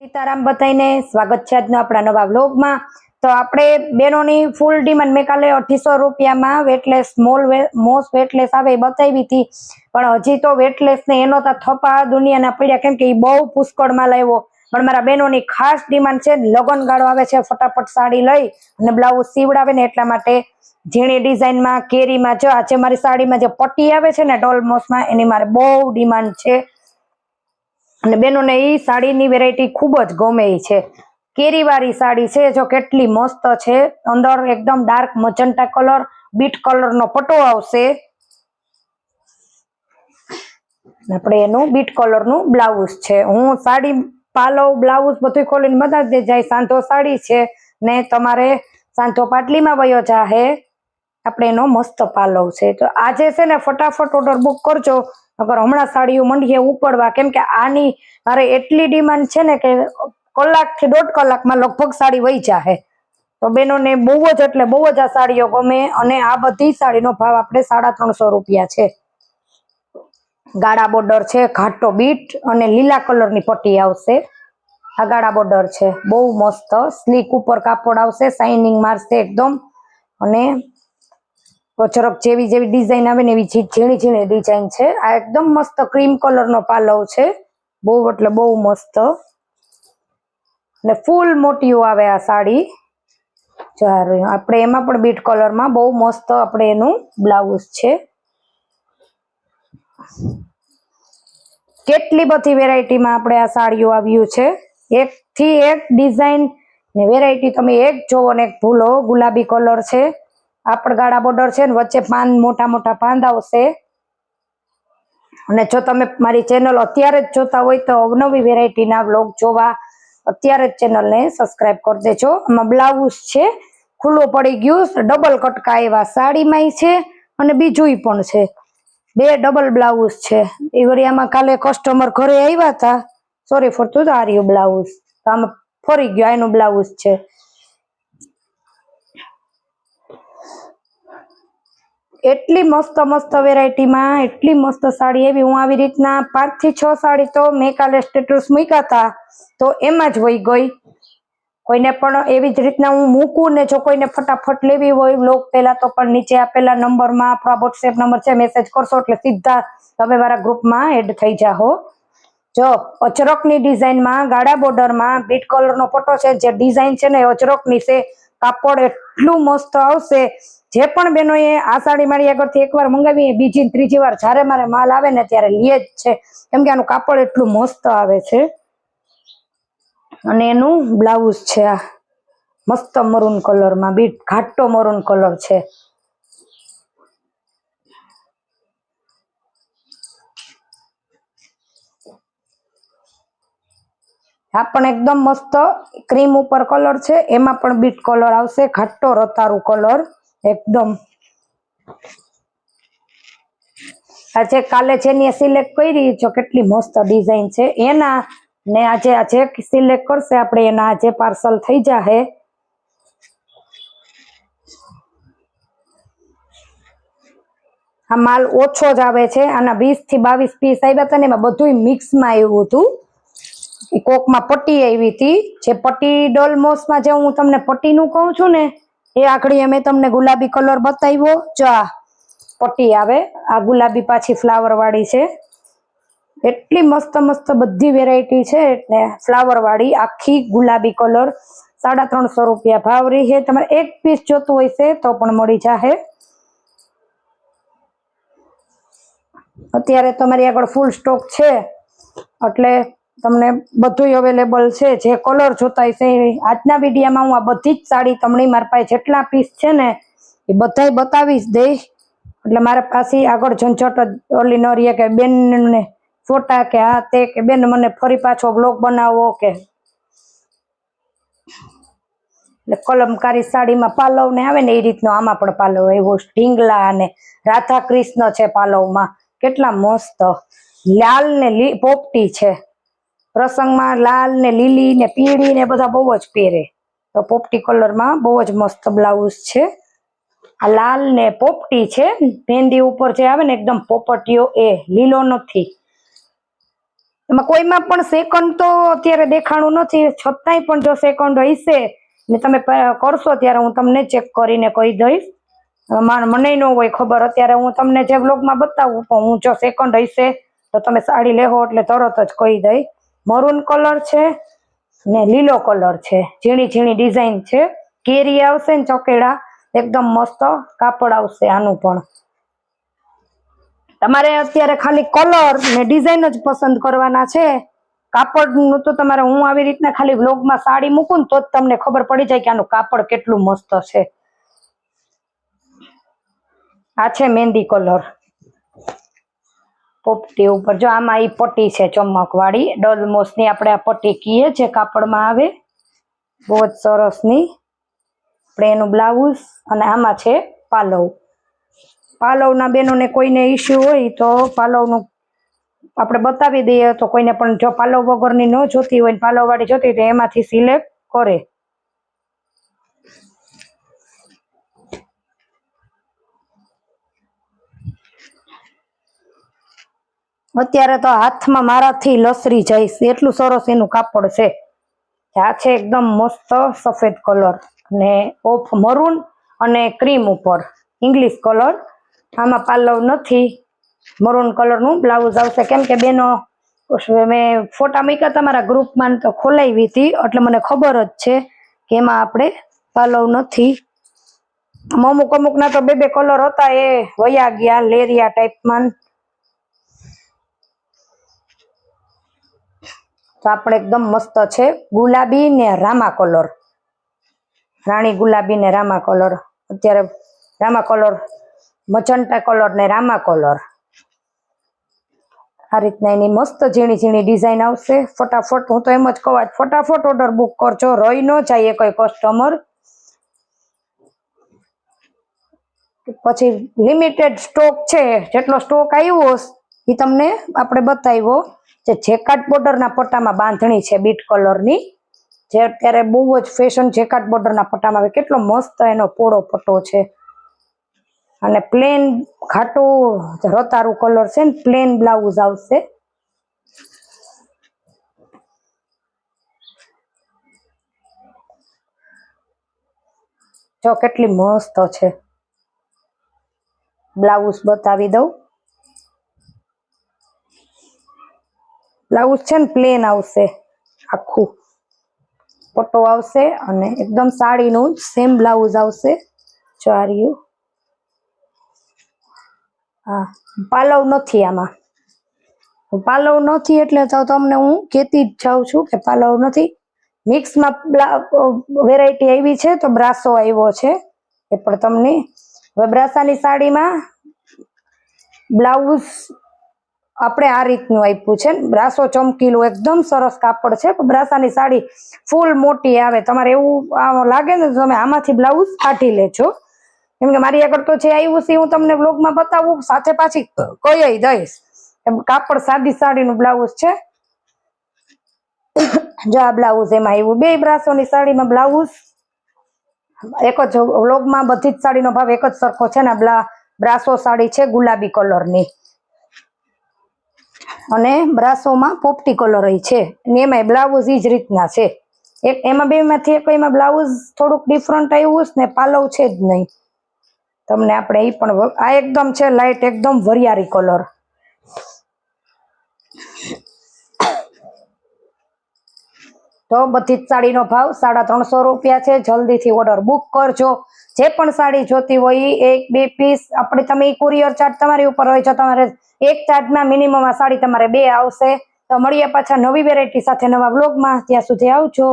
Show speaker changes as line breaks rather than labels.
સીતારામ બધાને સ્વાગત છે આજનો આપણા નવા વ્લોગમાં। તો આપણે બેનોની ફૂલ ડિમાન્ડ મેં કાલે 2800 રૂપિયામાં વેટલેસ મોસ્ટ વેટલેસ આવે એ બતાવી હતી, પણ હજી તો વેટલેસ ને એનો તો થપ્પા દુનિયાના પડ્યા, કેમ કે એ બહુ પુષ્કળમાં લાવ્યો। પણ મારા બેનોની ખાસ ડિમાન્ડ છે, લગન ગાળો આવે છે, ફટાફટ સાડી લઈ અને બ્લાઉઝ સીવડાવે ને, એટલા માટે ઝીણી ડિઝાઇનમાં કેરીમાં જો આજે મારી સાડીમાં જે પટ્ટી આવે છે ને ડોલમોસમાં, એની મારે બહુ ડિમાન્ડ છે અને બેનોને એ સાડીની વેરાયટી ખૂબ જ ગમે છે। કેરી વાળી સાડી છે, જો કેટલી મસ્ત છે, અંદર એકદમ dark magenta colour beet colour નો પટ્ટો આવશે, આપણે એનું બીટ કલર નું બ્લાઉઝ છે। હું સાડી પાલવ બ્લાઉઝ બધું ખોલીને બતાવી દે જાય। સાંધો સાડી છે ને તમારે સાંધો પાટલીમાં વયો જાહે, આપણે એનો મસ્ત પાલવ છે। તો આજે છે ને ફટાફટ ઓર્ડર બુક કરજો, અગર હમણાં સાડીઓ મંડીએ ઉપડવા, કેમ કે આની મારે એટલી ડિમાન્ડ છે ને કે કલાક થી 1.5 કલાકમાં લગભગ સાડી વહી જાહે। તો બેનોને બહુ જ એટલે બહુ જ આ સાડીઓ ગમે, અને આ બધી સાડીનો ભાવ આપણે 350 રૂપિયા છે। ગાળા બોર્ડર છે, ઘાટો બીટ અને લીલા કલરની પટ્ટી આવશે। આ ગાળા બોર્ડર છે, બહુ મસ્ત સ્લીક ઉપર કાપડ આવશે, શાઇનિંગ મારશે એકદમ, અને અચરક જેવી જેવી ડિઝાઇન આવે ને એવી ઝીણી ઝીણી ડિઝાઇન છે। આ એકદમ મસ્ત ક્રીમ કલર નો પાલવ છે, બહુ એટલે બહુ મસ્ત, ને ફૂલ મોટીઓ આવે આ સાડી। આપણે એમાં પણ બીટ કલરમાં બહુ મસ્ત આપણે એનું બ્લાઉઝ છે। કેટલી બધી વેરાયટીમાં આપણે આ સાડીઓ આવ્યું છે, એક થી એક ડિઝાઇન ને વેરાયટી તમે એક જોવો ને એક ભૂલો। ગુલાબી કલર છે, આપડ ગાળા બોર્ડર છે ને વચ્ચે પાન મોટા મોટા પાંદ આવશે। અને જો તમે મારી ચેનલ અત્યારે જ જોતા હોય તો અવનવી વેરાયટીના વ્લોગ જોવા અત્યારે જ ચેનલને સબસ્ક્રાઇબ કરી દેજો। આમાં બ્લાઉઝ છે, ખુલ્લું પડી ગયું, ડબલ કટકા એવા સાડીમાં છે અને બીજું પણ છે, 2 ડબલ બ્લાઉઝ છે। એ વરિયામાં કાલે કસ્ટમર ઘરે આવ્યા હતા, સોરી ફોર તું આ રહ્યું બ્લાઉઝ, તો આમાં ફરી ગયો, એનું બ્લાઉઝ છે। એટલી મસ્ત મસ્ત વેરાયટીમાં એટલી મસ્ત સાડી એવી, હું આવી રીતના 5 થી 6 સાડી તો મેં કાલે સ્ટેટસ મૂક્યા હતા તો એમાં જ વહી ગઈ। કોઈને પણ એવી જ રીતના હું મૂકું ને, જો કોઈને ફટાફટ લેવી હોય વ્લોગ પહેલા, તો પણ નીચે આપેલા નંબરમાં આપણા વોટ્સએપ નંબર છે, મેસેજ કરશો એટલે સીધા તમે મારા ગ્રુપમાં એડ થઈ જાઓ। જો અચરકની ડિઝાઇનમાં ગાળા બોર્ડરમાં બીટ કલરનો પટ્ટો છે, જે ડિઝાઇન છે ને અચરકની છે, કાપડ એટલું મસ્ત આવશે। જે પણ બેનોએ આ સાડી મારી આગળથી એકવાર મંગાવી, બીજી ત્રીજી વાર જ્યારે મારે માલ આવે ને ત્યારે લે જ છે, કેમ કે આનું કાપડ એટલું મસ્ત આવે છે। અને એનું બ્લાઉઝ છે આ મસ્ત મરૂન કલરમાં, બીટ ઘાટો મરૂન કલર છે। આ પણ એકદમ મસ્ત ક્રીમ ઉપર કલર છે, એમાં પણ બીટ કલર આવશે, ઘાટો રતારું કલર એકદમ। આજે કાલે જેની સિલેક્ટ કરી, જો કેટલી મસ્ત ડિઝાઇન છે એના, ને આજે સિલેક્ટ કરશે આપણે એના આજે પાર્સલ થઈ જાહે। આ માલ ઓછો જ આવે છે, આના 20 થી 22 પીસ આવ્યા હતા ને, એમાં બધું મિક્સમાં આવ્યું હતું। કોકમાં પટ્ટી આવી હતી, જે પટ્ટી ડોલમોસમાં જે હું તમને પટ્ટીનું કહું છું ને, એ આખડી અમે તમને ગુલાબી કલર બતાવ્યો, જો આ પટ્ટી આવે, આ ગુલાબી પાછી ફ્લાવર વાળી છે। એટલી મસ્ત મસ્ત બધી વેરાયટી છે, એટલે ફ્લાવર વાળી આખી ગુલાબી કલર 350 રૂપિયા ભાવ રહી છે। તમારે એક પીસ જોતું હોય છે તો પણ મળી જાહે। અત્યારે તમારી આગળ ફૂલ સ્ટોક છે, એટલે તમને બધું અવેલેબલ છે। જે કલર જોતા હશે આજના વિડીયોમાં હું આ બધી જ સાડી તમને મારા પાસે જેટલા પીસ છે ને એ બધાય બતાવી જ દઈશ, એટલે મારા પાસે આગળ ઝંઝટ ઓલી ન રહે કે બેનને ફોટા કે આ તે કે બેન મને ફરી પાછો બ્લોગ બનાવો કે, એટલે કલમકારી સાડીમાં પાલવ ને આવે ને એ રીતનો આમાં પણ પાલવ આવ્યો, ઢીંગલા અને રાધા કૃષ્ણ છે પાલવમાં, કેટલા મસ્ત લાલ ને પોપટી છે। પ્રસંગમાં લાલ ને લીલી ને પીળી ને બધા બહુ જ પહેરે, તો પોપટી કલરમાં બહુ જ મસ્ત બ્લાઉઝ છે। આ લાલ ને પોપટી છે, મહેંદી ઉપર જે આવે ને એકદમ પોપટીઓ, એ લીલો નથી। એમાં કોઈમાં પણ સેકન્ડ તો અત્યારે દેખાણું નથી, છતાંય પણ જો સેકન્ડ હશે ને તમે કરશો ત્યારે હું તમને ચેક કરીને કહી દઈશ. મને ન હોય ખબર, અત્યારે હું તમને જે બ્લોગમાં બતાવું પણ હું જો સેકન્ડ હશે તો તમે સાડી લેવો એટલે તરત જ કહી દઈ. મરૂન કલર છે ને લીલો કલર છે, ઝીણી ઝીણી ડિઝાઇન છે, કેરી આવશે ને ચકેડા, એકદમ મસ્ત કાપડ આવશે. આનું પણ તમારે અત્યારે ખાલી કલર ને ડિઝાઇન જ પસંદ કરવાના છે. કાપડનું તો તમારે હું આવી રીતના ખાલી વ્લોગમાં સાડી મૂકું ને તો જ તમને ખબર પડી જાય કે આનું કાપડ કેટલું મસ્ત છે. આ છે મહેંદી કલર પોપટી ઉપર, જો આમાં ઈ પટ્ટી છે ચમક વાળી, ડલમોસ ની આપણે આ પટ્ટી કીએ જે કાપડમાં આવે, બહુ જ સરસ ની. આપણે એનું બ્લાઉઝ અને આમાં છે પાલવ. પાલવના બેનોને કોઈને ઇશ્યુ હોય તો પાલવનું આપણે બતાવી દઈએ, તો કોઈને પણ જો પાલવ વગરની ન જોતી હોય, પાલવ વાળી જોતી હોય તો એમાંથી સિલેક્ટ કરે. અત્યારે તો હાથમાં મારાથી લસરી જાય એટલું સરસ એનું કાપડ છે. આ છે એકદમ મસ્ત સફેદ કલર ને ઓફ મરૂન અને ક્રીમ ઉપર ઇંગ્લિશ કલર. આમાં પાલવ નથી, મરૂન કલરનું બ્લાઉઝ આવશે. કેમ કે બેનો મેં ફોટા મૂક્યા તમારા ગ્રુપમાં તો ખોલાવી હતી એટલે મને ખબર જ છે કે એમાં આપણે પાલવ નથી. અમુક ના તો બે કલર હતા એ વયા ગયા લેરિયા ટાઈપમાં. તો આપણે એકદમ મસ્ત છે ગુલાબી ને રામા કલર, રાણી ગુલાબી ને રામા કલર. અત્યારે રામા કલર, મજંટા કલર ને રામા કલર, આ રીતના એની મસ્ત ઝીણી ઝીણી ડિઝાઇન આવશે. ફટાફટ હું તો એમ જ કહું ફટાફટ ઓર્ડર બુક કરજો, રહી ન જાય કોઈ કસ્ટમર. પછી લિમિટેડ સ્ટોક છે, જેટલો સ્ટોક આવ્યો એ તમને આપણે બતાવ્યો. જે જેકાટ બોર્ડરના પટ્ટામાં બાંધણી છે બીટ કલરની, જે અત્યારે બહુ જ ફેશન જેકાટ બોર્ડરના પટ્ટામાં આવે. કેટલો મસ્ત એનો પોળો પટ્ટો છે અને પ્લેન ઘાટું રતારું કલર છે ને પ્લેન બ્લાઉઝ આવશે. જો કેટલી મસ્ત છે. બ્લાઉઝ બતાવી દઉં. બ્લાઉઝ છે ને પ્લેન આવશે, આખું પટ્ટો આવશે અને એકદમ સાડીનું સેમ બ્લાઉઝ આવશે. જો આ રહ્યું. હા, પાલવ નથી આમાં, પાલવ નથી એટલે તો તમને હું કહેતી જ જાઉં છું કે પાલવ નથી. મિક્સમાં વેરાયટી આવી છે તો બ્રાસો આવ્યો છે એ પણ તમને. હવે બ્રાસાની સાડીમાં બ્લાઉઝ આપણે આ રીતનું આપ્યું છે, બ્રાસો ચમકીલું એકદમ સરસ કાપડ છે. બ્રાસાની સાડી ફૂલ મોટી આવે, તમારે એવું લાગે ને તો તમે આમાંથી બ્લાઉઝ કાઢી લેજો. કેમ કે મારી આગળ તો જે આવ્યું છે હું તમને બ્લોગમાં બતાવું, સાથે પાછી કહી દઈશ. કાપડ સાદી સાડીનું બ્લાઉઝ છે. જો આ બ્લાઉઝ એમાં આવ્યું, બે બ્રાસોની સાડીમાં બ્લાઉઝ એક જ વ્લોગમાં બધી જ સાડીનો ભાવ એક જ સરખો છે ને. બ્રાસો સાડી છે ગુલાબી કલરની અને બ્રાસોમાં પોપટી કલર છે ને એમાં બ્લાઉઝ એ જ રીતના છે. એમાં બે માંથી એક એમાં બ્લાઉઝ થોડુંક ડિફરન્ટ આવ્યું ને પાલવ છે જ નહીં. તમને આપણે એ પણ આ એકદમ છે લાઈટ એકદમ વરિયાળી કલર. તો બધી જ સાડીનો ભાવ 350 રૂપિયા છે. જલ્દીથી ઓર્ડર બુક કરજો. જે પણ સાડી જોતી હોય એક બે પીસ આપણે તમે કુરિયર ચાર્જ તમારી ઉપર હોય છે. તમારે એક ચાર્જમાં મિનિમમ આ સાડી તમારે 2 આવશે. તો મળીએ પાછા નવી વેરાયટી સાથે નવા બ્લોગમાં. ત્યાં સુધી આવજો.